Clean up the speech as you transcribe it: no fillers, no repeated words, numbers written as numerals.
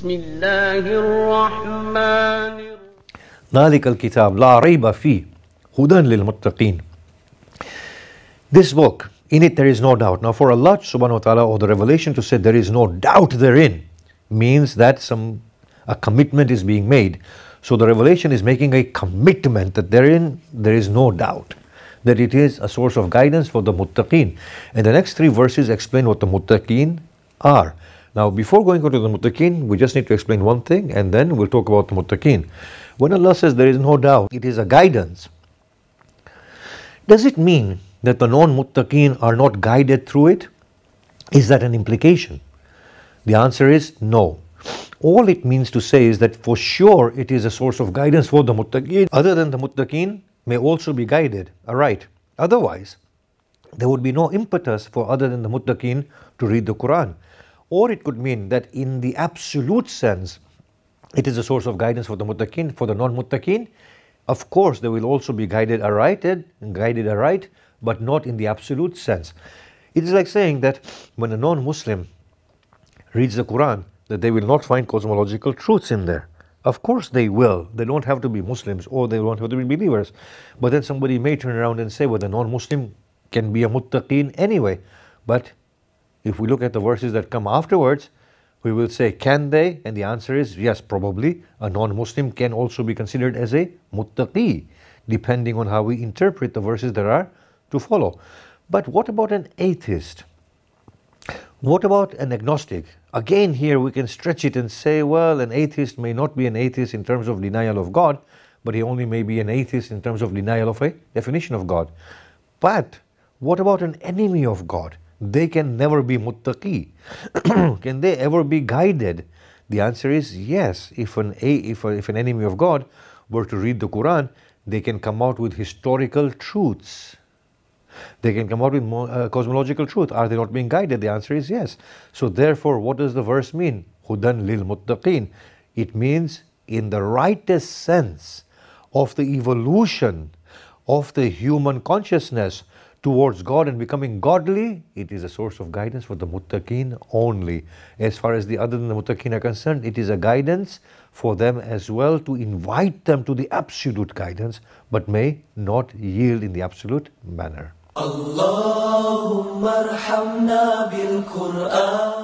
بسم الله الرحمن ذلك الكتاب لا ريب فيه هدى للمتقين. This book, in it there is no doubt. Now for Allah subhanahu wa ta'ala, or the revelation to say there is no doubt therein, means that a commitment is being made. So the revelation is making a commitment that therein there is no doubt, that it is a source of guidance for the muttaqeen. And the next 3 verses explain what the muttaqeen are. Now before going on to the muttaqeen, we just need to explain one thing and then we'll talk about the muttaqeen. When Allah says there is no doubt, it is a guidance. Does it mean that the non-muttaqeen are not guided through it? Is that an implication? The answer is no. All it means to say is that for sure it is a source of guidance for the muttaqeen. Other than the muttaqeen may also be guided aright. Otherwise, there would be no impetus for other than the muttaqeen to read the Quran. Or it could mean that in the absolute sense, it is a source of guidance for the muttaqeen. For the non-muttaqeen, of course, they will also be guided aright, but not in the absolute sense. It is like saying that when a non-Muslim reads the Quran, that they will not find cosmological truths in there. Of course they will. They don't have to be Muslims or they don't have to be believers. But then somebody may turn around and say, well, the non-Muslim can be a muttaqeen anyway. But if we look at the verses that come afterwards, we will say, can they? And the answer is yes, probably. A non-Muslim can also be considered as a muttaqi, depending on how we interpret the verses that are to follow. But what about an atheist? What about an agnostic? Again, here we can stretch it and say, well, an atheist may not be an atheist in terms of denial of God, but he only may be an atheist in terms of denial of a definition of God. But what about an enemy of God? They can never be muttaqi. Can they ever be guided? The answer is yes. If an enemy of God were to read the Quran, they can come out with historical truths. They can come out with cosmological truth. Are they not being guided? The answer is yes. So therefore, what does the verse mean? Hudan lil muttaqin. It means in the rightest sense of the evolution of the human consciousness towards God and becoming godly, it is a source of guidance for the muttaqin only. As far as the other than the muttaqin are concerned, it is a guidance for them as well to invite them to the absolute guidance, but may not yield in the absolute manner. Allahumma arhamna bil Quran.